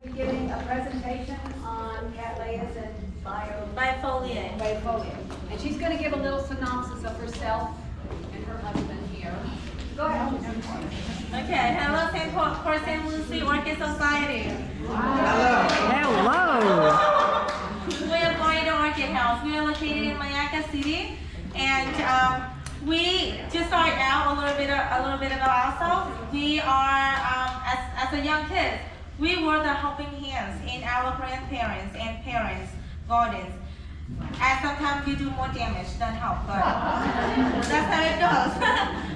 Giving a presentation on cattleyas and Bifoliate. bifolia. And she's going to give a little synopsis of herself and her husband here. Go ahead. Okay, hello St. Lucie Orchid Society. Hello. We are going to Orchid House. We are located in Mayaca City, and we just started out a little bit about ourselves. We are as a young kids, we were the helping hands in our grandparents and parents' gardens. And sometimes we do more damage than help, but that's how it goes.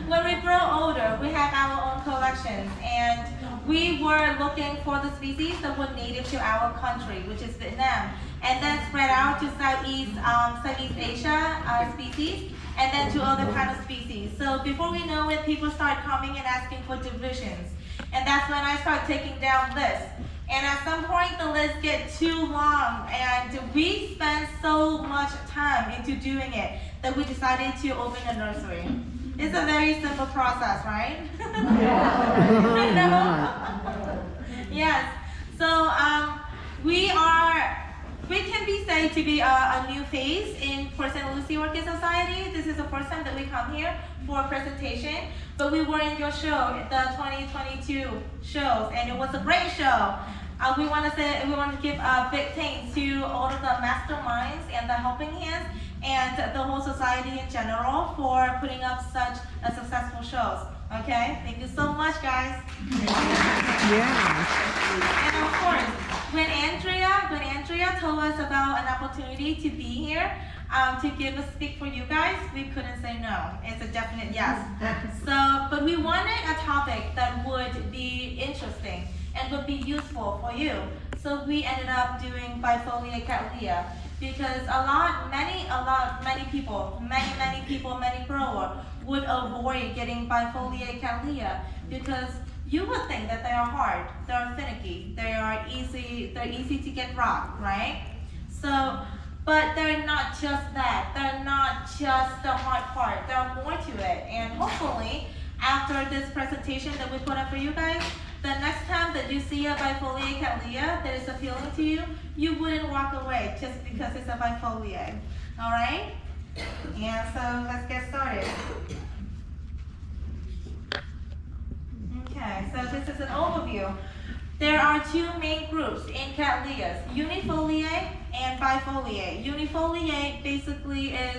When we grow older, we have our own collections, and we were looking for the species that were native to our country, which is Vietnam, and then spread out to Southeast Asia species, and then to other kind of species. So before we know it, people start coming and asking for divisions. And that's when I start taking down lists. And at some point, the lists get too long, and we spend so much time into doing it that we decided to open a nursery. It's a very simple process, right? I know. Yes. So we can be said to be a new phase in St. Lucie Orchid Society. This is the first time that we come here for a presentation, but we were in your show, the 2022 shows, and it was a great show. We want to give a big thanks to all of the masterminds and the helping hands and the whole society in general for putting up such a successful shows. Okay, thank you so much, guys. Yeah. And of course, when Andrea told us about an opportunity to be here, to give a speak for you guys, we couldn't say no. It's a definite yes. So, but we wanted a topic that would be interesting and would be useful for you. So we ended up doing bifolia cattleya because many people, many growers would avoid getting bifolia cattleya because you would think that they are hard, they are finicky, they're easy to get rocked, right? So, but they're not just that. They're not just the hard part. There are more to it. And hopefully, after this presentation that we put up for you guys, the next time that you see a bifolia cattleya that is appealing to you, you wouldn't walk away just because it's a bifolia. All right? And so let's get started. Okay, so this is an overview. There are two main groups in cattleyas, unifoliate and bifoliate. Unifoliate basically is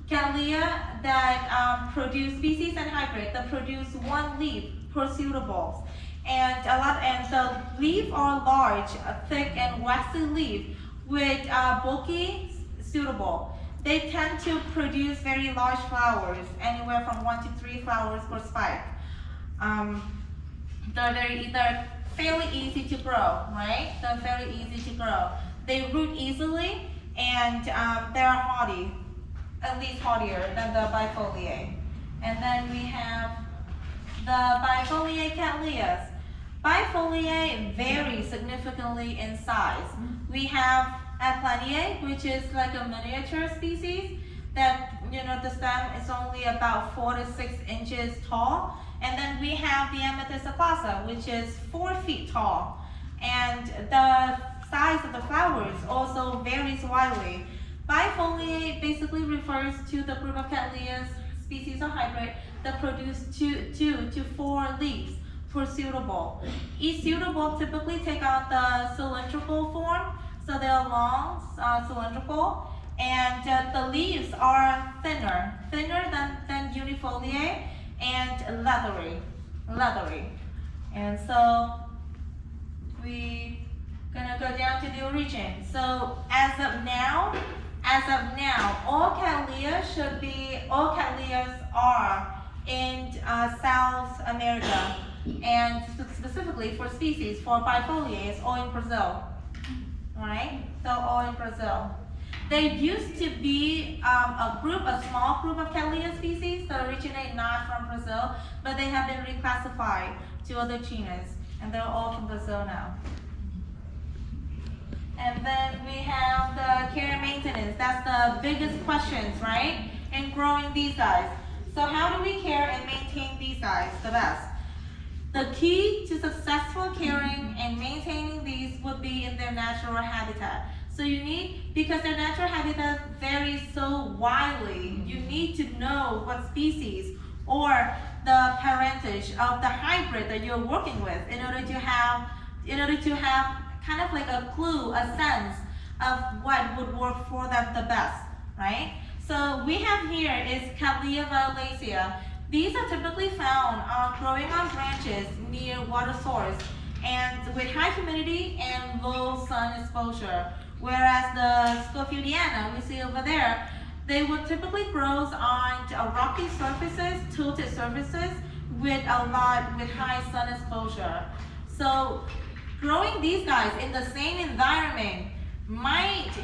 cattleya that produce species and hybrid that produce one leaf per pseudoballs. And the leaf are large, thick and waxy leaf with bulky pseudoball. They tend to produce very large flowers, anywhere from 1 to 3 flowers per spike. They're fairly easy to grow, right? They're fairly easy to grow. They root easily, and they're hardy, at least hardier than the bifoliate. And then we have the bifoliate cattleyas. Bifoliate vary significantly in size. We have Aplaniae, which is like a miniature species that, the stem is only about 4 to 6 inches tall. And then we have the Amethyst aplasa, which is 4 feet tall. And the size of the flowers also varies widely. Bifoliate basically refers to the group of cattleyas, species or hybrid, that produce 2 to 4 leaves per pseudoball. Each pseudoball typically take on the cylindrical form, so they're long, cylindrical, and the leaves are thinner than unifoliate, and leathery. And so we gonna go down to the origin. So as of now, all cattleyas are in South America, and specifically for species, for bifoliates, all in Brazil. All right, so all in Brazil. There used to be a small group of cattleya species that originate not from Brazil, but they have been reclassified to other genus, and they're all from Brazil now. And then we have the care and maintenance. That's the biggest questions, right, in growing these guys. So how do we care and maintain these guys the best? The key to successful caring and maintaining these would be in their natural habitat. So you need, because their natural habitat varies so widely, you need to know what species or the parentage of the hybrid that you're working with in order to have kind of like a clue, a sense of what would work for them the best, right? So we have here is Cattleya violacea. These are typically found growing on branches near water source and with high humidity and low sun exposure. Whereas the Scofidiana we see over there, they would typically grow on rocky surfaces, tilted surfaces with high sun exposure. So growing these guys in the same environment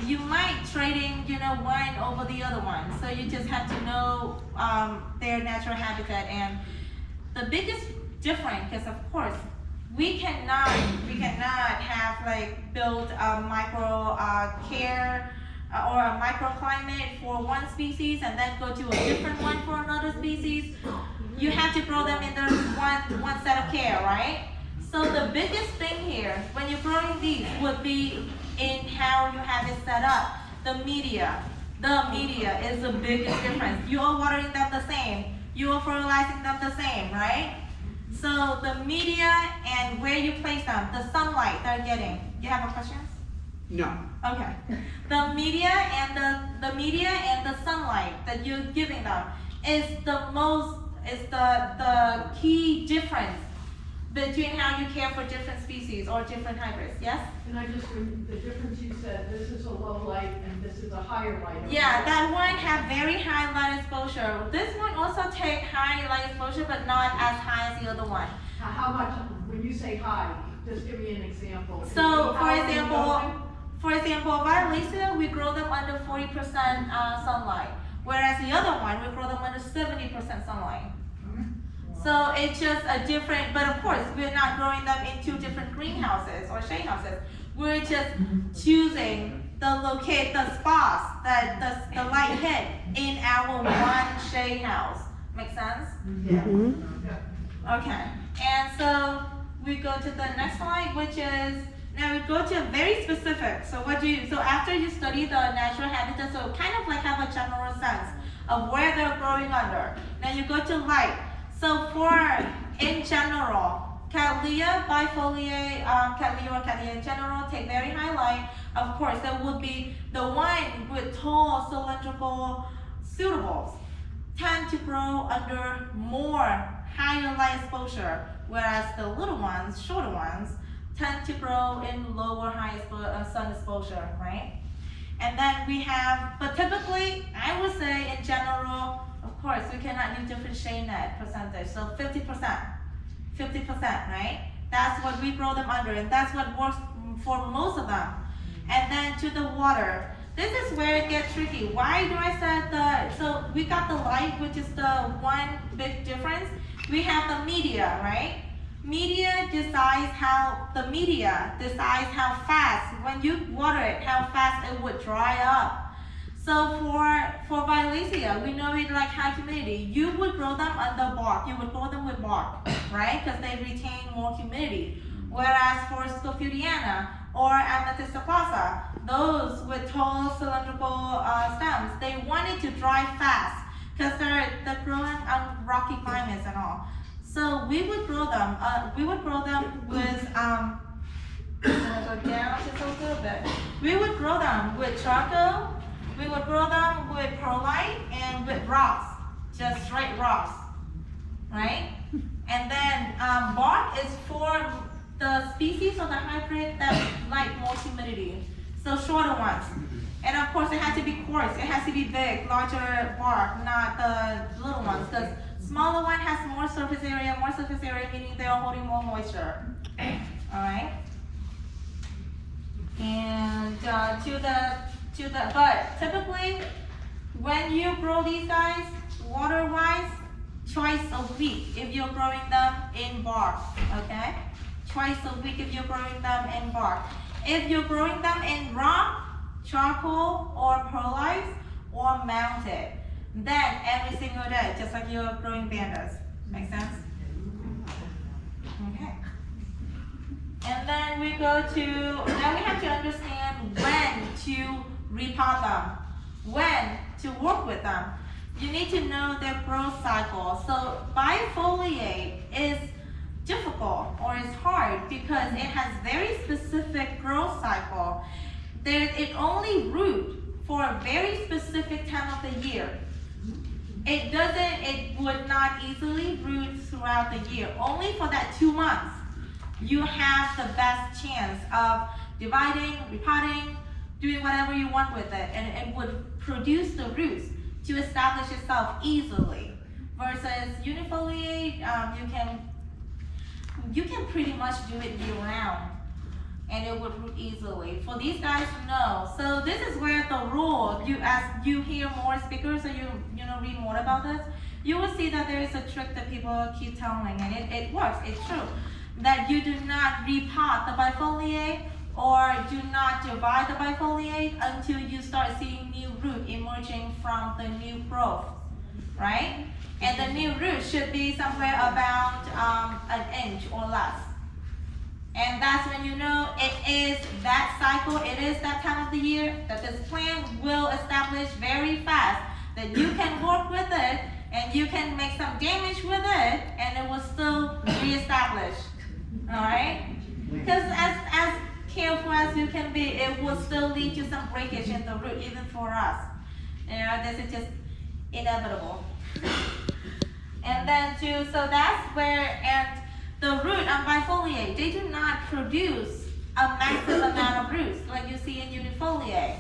you might trading one over the other one. So you just have to know their natural habitat. And the biggest difference, because of course we cannot have like build a micro care or a microclimate for one species and then go to a different one for another species. You have to grow them in their one set of care, right? So the biggest thing here when you're growing these would be in how you have it set up. The media is the biggest difference. You are watering them the same. You are fertilizing them the same, right? So the media and where you place them, the sunlight they're getting. You have a question? No. Okay. The media and the sunlight that you're giving them is the key difference between how you care for different species or different hybrids. Yes? And the difference you said, this is a low light and this is a higher light. Yeah, that one have very high light exposure. This one also take high light exposure, but not as high as the other one. How much, when you say high, just give me an example. So, How are for example, violacea, we grow them under 40% sunlight, whereas the other one, we grow them under 70% sunlight. So it's just a different, but of course, we're not growing them in two different greenhouses or shade houses. We're just choosing the spots that the light hit in our one shade house. Make sense? Okay. And so we go to the next slide, which is, now we go to very specific. So so after you study the natural habitat, so kind of like have a general sense of where they're growing under. Now you go to light. So in general, Cattleya bifoliate, Cattleya or Cattleya in general take very high light. Of course, there would be the one with tall cylindrical pseudoballs tend to grow under more higher light exposure, whereas the little ones, shorter ones, tend to grow in lower sun exposure, right? And then we have, but typically, I would say in general, of course, we cannot use different shade net percentage. So 50%, right? That's what we grow them under, and that's what works for most of them. And then to the water. This is where it gets tricky. Why do I say so we got the light, which is the one big difference. We have the media, right? Media decides how fast, when you water it, how fast it would dry up. So for violacea, we know it like high humidity. You would grow them under bark. You would grow them with bark, right? Because they retain more humidity. Whereas for Scofidiana or Amethystoplasa, those with tall cylindrical stems, they want it to dry fast because they're growing on rocky climates and all. So we would grow them. With go down just a little bit. We would grow them with charcoal. We would grow them with perlite and with rocks, just straight rocks, right? And then bark is for the species or the hybrid that like more humidity, so shorter ones. And of course, it has to be coarse. It has to be big, larger bark, not the little ones, because smaller one has more surface area meaning they are holding more moisture. All right. And but typically, when you grow these guys, water-wise, twice a week if you're growing them in bark, okay? Twice a week if you're growing them in bark. If you're growing them in rock, charcoal, or perlite, or mounted, then every single day, just like you're growing pandas. Make sense? And then we go to, now we have to understand when to repot them, when to work with them. You need to know their growth cycle. So bifoliate is difficult or it's hard because it has very specific growth cycle. It only root for a very specific time of the year. It would not easily root throughout the year. Only for that 2 months, you have the best chance of dividing, repotting, doing whatever you want with it, and it would produce the roots to establish itself easily. Versus unifoliate, you can pretty much do it year round, and it would root easily. For these guys, no. So this is where the rule, as you hear more speakers or you read more about this, you will see that there is a trick that people keep telling, and it works, it's true. That you do not repot the bifoliate or do not divide the bifoliate until you start seeing new root emerging from the new growth, right? And the new root should be somewhere about an inch or less. And that's when you know it is that cycle, it is that time of the year that this plant will establish very fast, that you can work with it and you can make some damage with it and it will still reestablish. Alright? Because as careful as you can be, it will still lead to some breakage in the root, even for us. You know, this is just inevitable. And then so that's where, and the root on bifoliate, they do not produce a massive amount of roots like you see in unifoliate.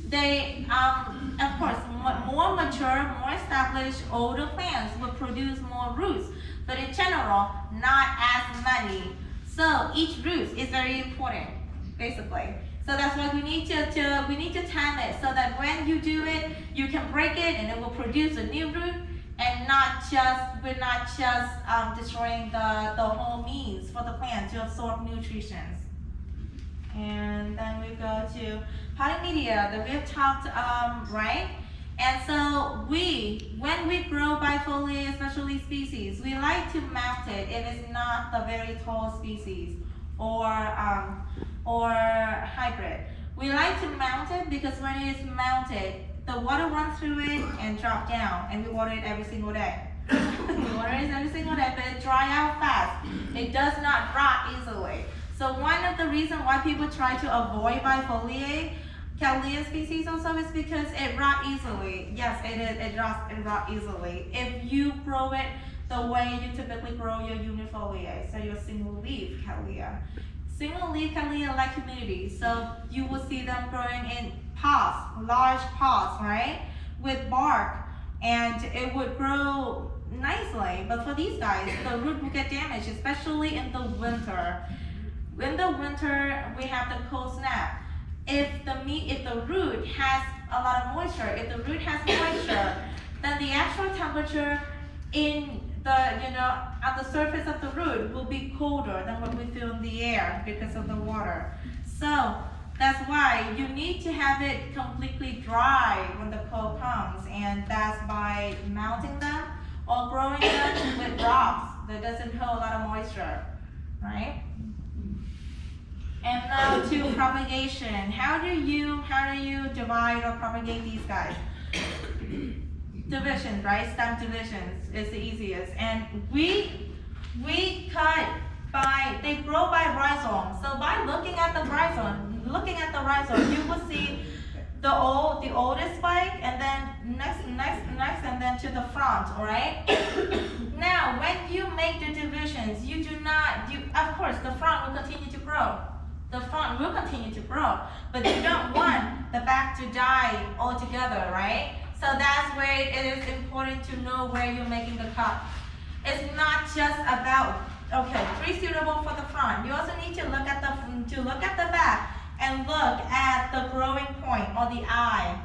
They, of course, more mature, more established, older plants will produce more roots, but in general, not as many. So each root is very important, basically. So that's why we need to time it so that when you do it, you can break it and it will produce a new root, and we're not just destroying the whole means for the plant to absorb nutrition. And then we go to potting media that we have talked, right? And so when we grow bifoliate, especially species, we like to mount it if it's not the very tall species or hybrid. We like to mount it because when it is mounted, the water runs through it and drop down, and we water it every single day. We water it every single day, but it dries out fast. It does not rot easily. So one of the reasons why people try to avoid bifoliate Camellia species also is because it rot easily. Yes, it rot easily. If you grow it the way you typically grow your unifoliate, so your single leaf Camellia. Single leaf Camellia like humidity, so you will see them growing in pots, large pots, right? With bark, and it would grow nicely. But for these guys, the root will get damaged, especially in the winter. In the winter, we have the cold snap. If the root has a lot of moisture, if the root has moisture, then the actual temperature in on the surface of the root will be colder than what we feel in the air because of the water. So that's why you need to have it completely dry when the cold comes, and that's by mounting them or growing them with rocks that doesn't hold a lot of moisture, right? And now to propagation. How do you divide or propagate these guys? Divisions, right? Stem divisions is the easiest. And we cut they grow by rhizome. So by looking at the rhizome, you will see the oldest spike, and then next, and then to the front, all right? Now, when you make the divisions, of course, the front will continue to grow. The front will continue to grow, but you don't want the back to die altogether, right? So that's where it is important to know where you're making the cut. It's not just about, okay, tree suitable for the front. You also need to look at the back and look at the growing point or the eye.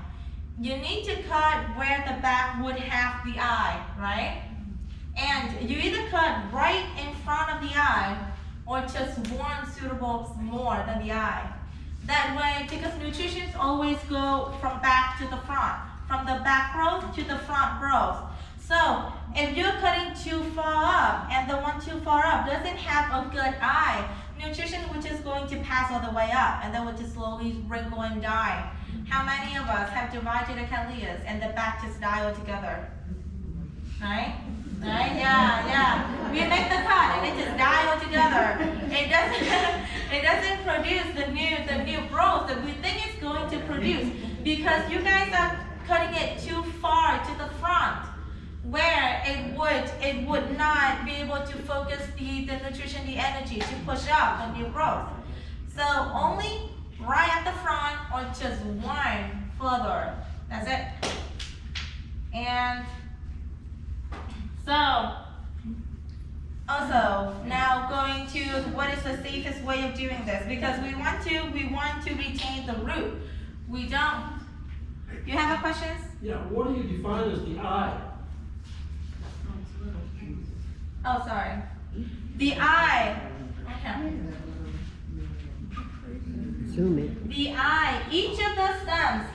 You need to cut where the back would have the eye, right? And you either cut right in front of the eye or just one suitable more than the eye. That way, because nutrients always go from back to the front, from the back growth to the front growth. So if you're cutting too far up and the one too far up doesn't have a good eye, nutrition which is going to pass all the way up and then will just slowly wrinkle and die. How many of us have divided the camellias and the back just die altogether? Right? Right? Yeah. We make the cut and it just die altogether. It doesn't produce the new growth that we think it's going to produce because you guys are cutting it too far to the front, where it would not be able to focus the nutrition, the energy to push up the new growth. So only right at the front or just one further. That's it. And so also now going to what is the safest way of doing this, because we want to retain the root. We don't. You have a questions? Yeah, what do you define as the eye? Oh, sorry. The eye. Okay. Zoom it. The eye. Each of the stems,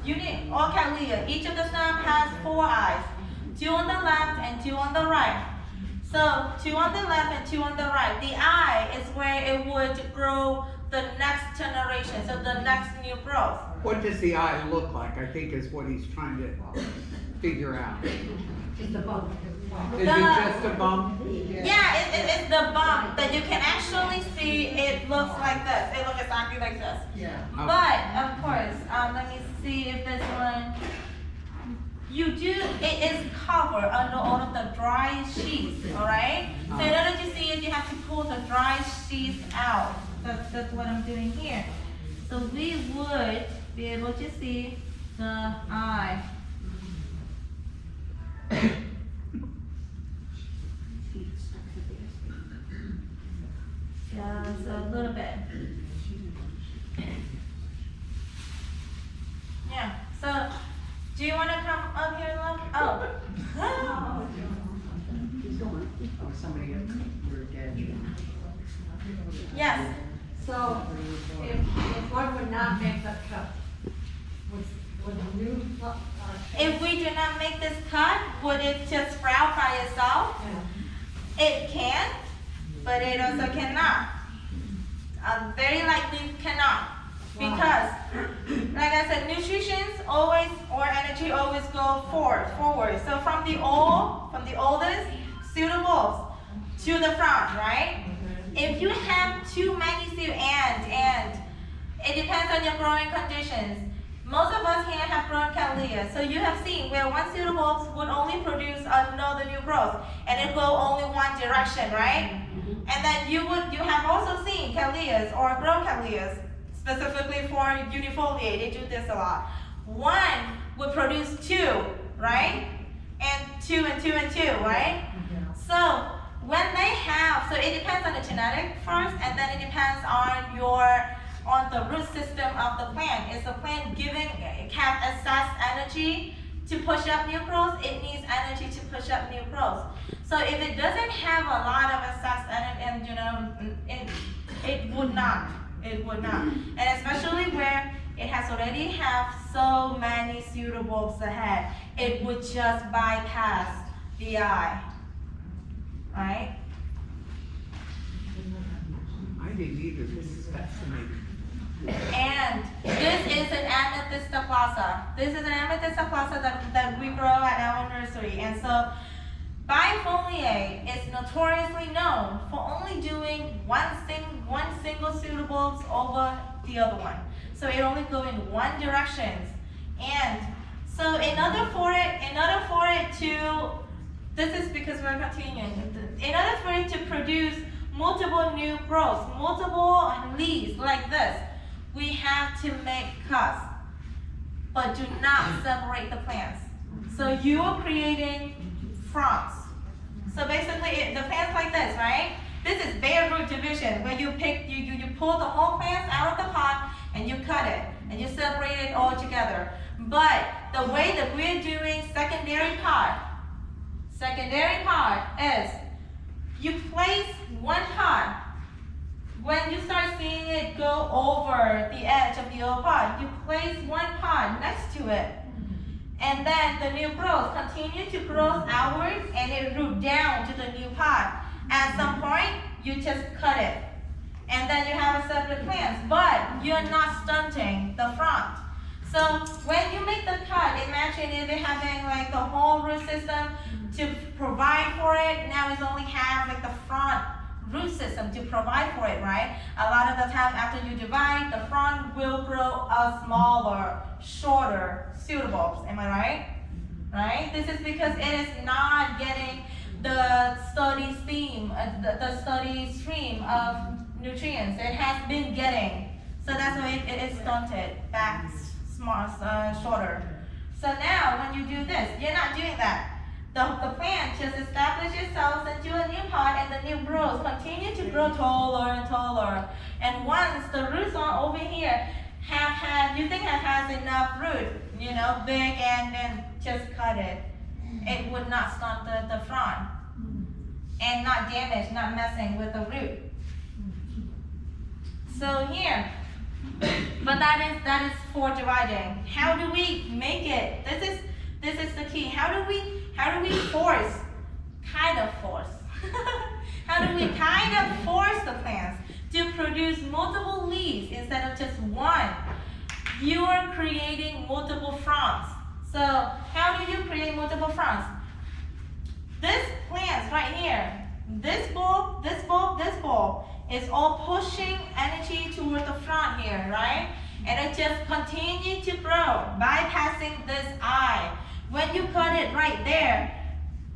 unit or camellia, each of the stems has 4 eyes. 2 on the left and 2 on the right. So 2 on the left and 2 on the right. The eye is where it would grow the next generation, so the next new growth. What does the eye look like? I think is what he's trying to figure out. Just a bump. Is it just a bump? Yeah, it's the bump that you can actually see. It looks like this. It looks exactly like this. Yeah. But of course, let me see if this one. It is covered under all of the dry sheets, all right? So in order to see it, you have to pull the dry sheets out. That's what I'm doing here. So we would be able to see the eye. Just a little bit. Yeah, so do you want to come up here, love? Oh. Yes. So, if one would not make that cut, would the new, If we do not make this cut, would it just sprout by itself? It can, but it also cannot. Very likely cannot. Because, like I said, nutrition always, or energy always go forward. So from the oldest pseudobulbs to the front, right? If you have too many and it depends on your growing conditions. Most of us here have grown camellia. So you have seen where one pseudobulb would only produce another new growth, and it go only one direction, right? And then you have also seen camellias or grown camellias, specifically for unifoliate, they do this a lot. One would produce 2, right? And 2 and 2 and 2, right? So when they have, so it depends on the genetic first, and then it depends on the root system of the plant. Is the plant have excess energy to push up new growth? It needs energy to push up new growth. So if it doesn't have a lot of excess energy, and it would not. It would not. And especially where it has already have so many pseudobulbs ahead, it would just bypass the eye. Right? I didn't either. This is fascinating. And this is an amethyst plaza. This is an amethyst plaza that we grow at our nursery. And so bifoliate is notoriously known for only doing one single pseudobulbs over the other one. So it only go in one direction. And so in order for it to, this is because we're continuing. In order for it to produce multiple new growths, multiple leaves like this, we have to make cuts, but do not separate the plants. So you are creating fronts. So basically, the plants like this, right? This is bare root division, where you pull the whole plant out of the pot and you cut it and you separate it all together. But the way that we're doing secondary pot is you place one pot. When you start seeing it go over the edge of the old pot, you place one pot next to it. And then the new growth continue to grow outwards and it root down to the new pot. At some point, you just cut it and then you have a separate plants, but you're not stunting the front. So when you make the cut, imagine if they're having like the whole root system to provide for it. Now it's only have like the front root system to provide for it, right? A lot of the time after you divide, the front will grow a smaller, shorter pseudobulbs. Am I right? Right? This is because it is not getting the steady stream, the steady stream of nutrients. It has been getting, so that's why it is stunted back, small, shorter. So now when you do this, you're not doing that. The plant just establishes itself into a new pot, and the new growths continue to grow taller and taller. And once the roots are over here have had, you think it has enough root, you know, big, and then just cut it. It would not stunt the front and not damage, not messing with the root. So here, but that is for dividing. How do we make it? This is the key. How do we force? Kind of force. How do we kind of force the plants to produce multiple leaves instead of just one? You are creating multiple fronds. So how do you create multiple fronds? This plants right here, this bulb, this bulb, this bulb, is all pushing energy toward the front here, right? And it just continues to grow, bypassing this eye. When you cut it right there,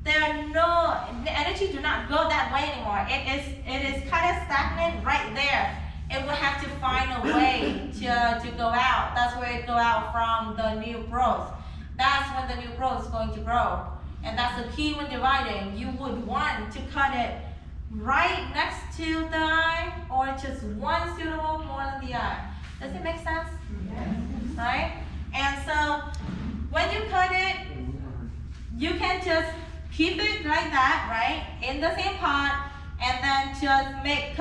the energy do not go that way anymore. It is kind of stagnant right there. It will have to find a way to go out. That's where it go out from the new growth. That's when the new growth is going to grow. And that's the key when dividing. You would want to cut it right next to the eye, or just one pseudobulb more than the eye. Does it make sense? Yes. Right? And so when you cut it, you can just keep it like that, right? In the same pot, and then just make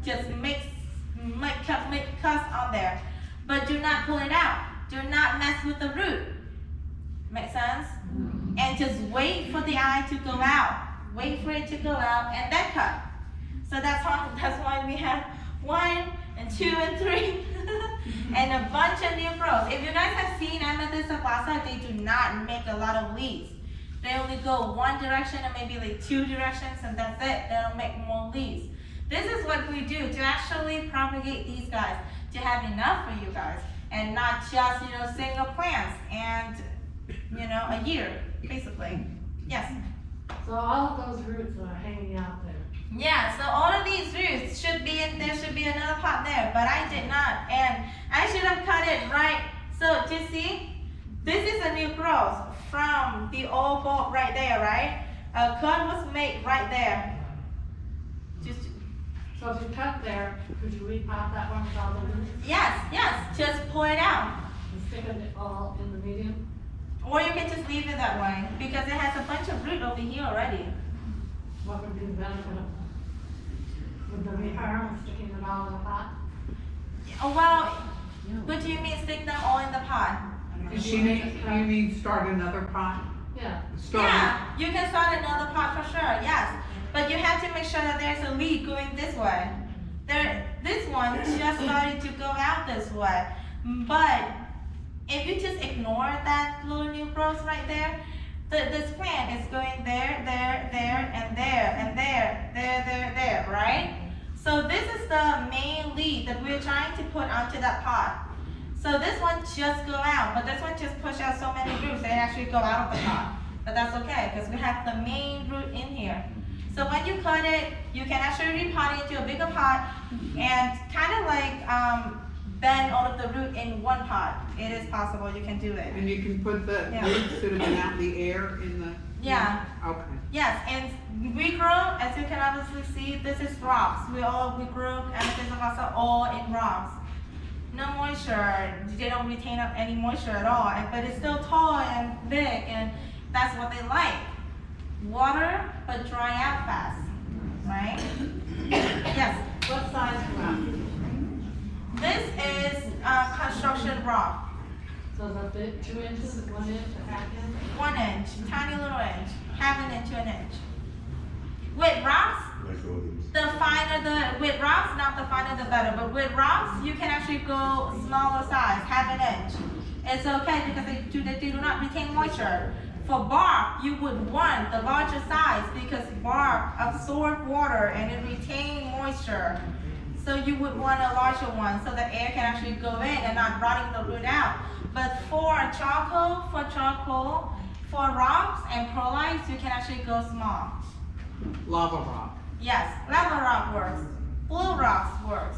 just make cuts on there. But do not pull it out. Do not mess with the root. Make sense? And just wait for the eye to go out. Wait for it to go out and then cut. So that's why we have 1 and 2 and 3 and a bunch of new growth. If you guys have seen Amethyst Aplasa, they do not make a lot of leaves. They only go one direction or maybe like 2 directions, and that's it. They don't make more leaves. This is what we do to actually propagate these guys, to have enough for you guys, and not just, you know, single plants and, you know, a year, basically. Yes? So all of those roots are hanging out there. Yeah, so all of these roots should be in, there should be another pot there, but I did not, and I should have cut it right. So, do you see? This is a new growth from the old bulb right there, right? A cut was made right there. Just, So if you cut there, could you repot that one with all the roots yes, just pull it out. and stick it all in the medium? Or you can just leave it that way, because it has a bunch of root over here already. What would be the benefit of, would there be harm of sticking it all in the pot? Oh, well, what do you mean stick them all in the pot? You mean start another pot? Yeah. Yeah, you can start another pot for sure, yes. But you have to make sure that there's a lead going this way. This one just started to go out this way. But if you just ignore that little new growth right there, this plant is going there, there, there, and there, and there, right? So this is the main lead that we're trying to put onto that pot. So this one just go out, but this one just push out so many roots they actually go out of the pot. But that's okay, because we have the main root in here. So when you cut it, you can actually repot it into a bigger pot and kind of like bend all of the root in one pot. It is possible, you can do it. And you can put the Yeah. roots that have been out in the air in the... Yeah. Okay. Yes, and we grow, as you can obviously see, this is rocks. We grew Amethyst Aplasa all in rocks. No moisture, they don't retain up any moisture at all, but it's still tall and big, and that's what they like. Water, but dry out fast, right? Yes? What size rock? This is construction rock. So is that big, 2 inches, 1 inch, a half inch? 1 inch, tiny little inch, half an inch to an inch. With rocks, the finer with rocks, not the finer the better, but with rocks, you can actually go smaller size, half an inch. It's okay because they do not retain moisture. For bark, you would want the larger size because bark absorbs water and it retains moisture. So you would want a larger one so the air can actually go in and not rotting the root out. But for charcoal, for rocks and perlites, you can actually go small. Lava rock. Yes, lava rock works. Blue rocks works.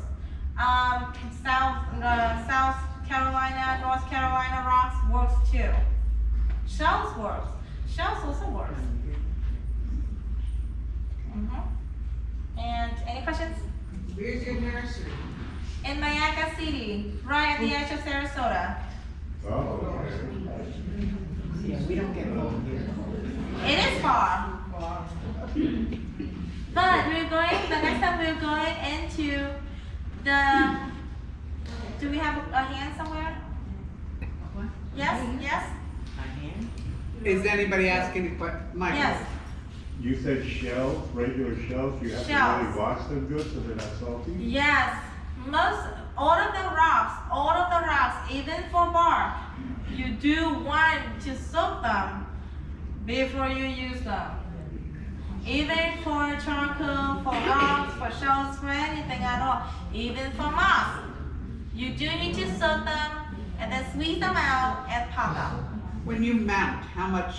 South Carolina, North Carolina rocks works too. Shells works. Shells also works. And any questions? Where's your nursery? In Mayaca City, right at the edge of Sarasota. Oh, okay. Yeah, we don't get along here. It is far. But the next time we're going into do we have a hand somewhere? Yes? Is anybody asking a question? Michael? Yes. You said shells, regular shells, you have to Shells. really wash them good so they're not salty? Yes. All of the rocks, even for bark, you do want to soak them before you use them. Even for charcoal, for rocks, for shells, for anything at all, even for moss. You do need to soak them and then squeeze them out and pop out. When you mount, how much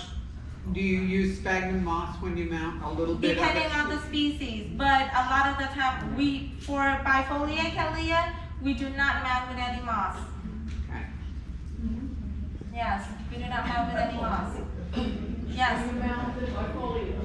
do you use sphagnum moss when you mount? A little bit of Depending it? on the species, but a lot of the time, for bifolia camellia, we do not mount with any moss. Okay. Yes, we do not mount with any moss. Yes. You mount it by foliage,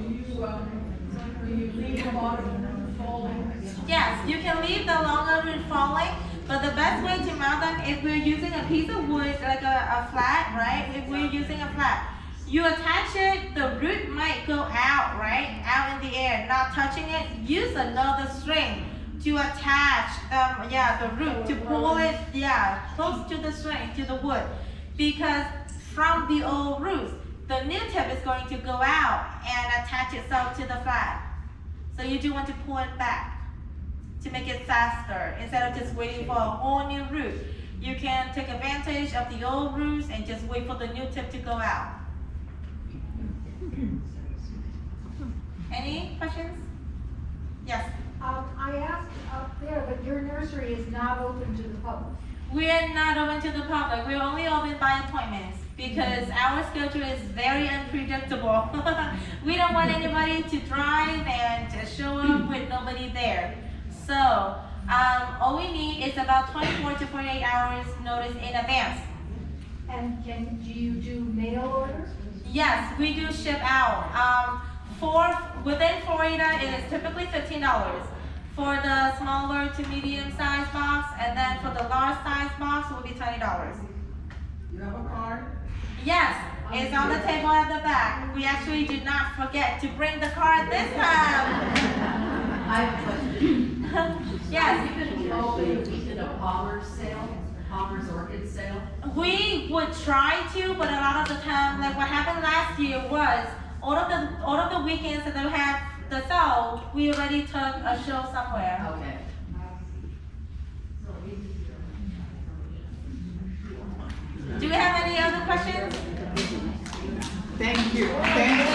do you leave the bottom falling? Yes, you can leave the longer root falling, but the best way to mount them, if we're using a piece of wood, like a flat, right? If we're using a flat, you attach it, the root might go out, right? Out in the air, not touching it. Use another string to attach, the root, to pull it, close to the string, to the wood. Because from the old roots, the new tip is going to go out and attach itself to the flat. So you do want to pull it back to make it faster instead of just waiting for a whole new root. You can take advantage of the old roots and just wait for the new tip to go out. Any questions? Yes. I asked up there, but your nursery is not open to the public. We're not open to the public. We're only open by appointments because our schedule is very unpredictable. We don't want anybody to drive and to show up with nobody there. So all we need is about 24 to 48 hours notice in advance. And do you do mail orders? Yes, we do ship out. Within Florida, it is typically $15 for the smaller to medium size box, and then for the large size box, it will be $20. You have a card? Yes, it's on the table at the back. We actually did not forget to bring the card this time. I have a question. Yes, Have you been involved in a Palmer's sale, Palmer's Orchid sale? we would try to, but a lot of the time, like what happened last year was all of the weekends that they had the sale, we already took a show somewhere. Okay. Do we have any other questions? Thank you. Thank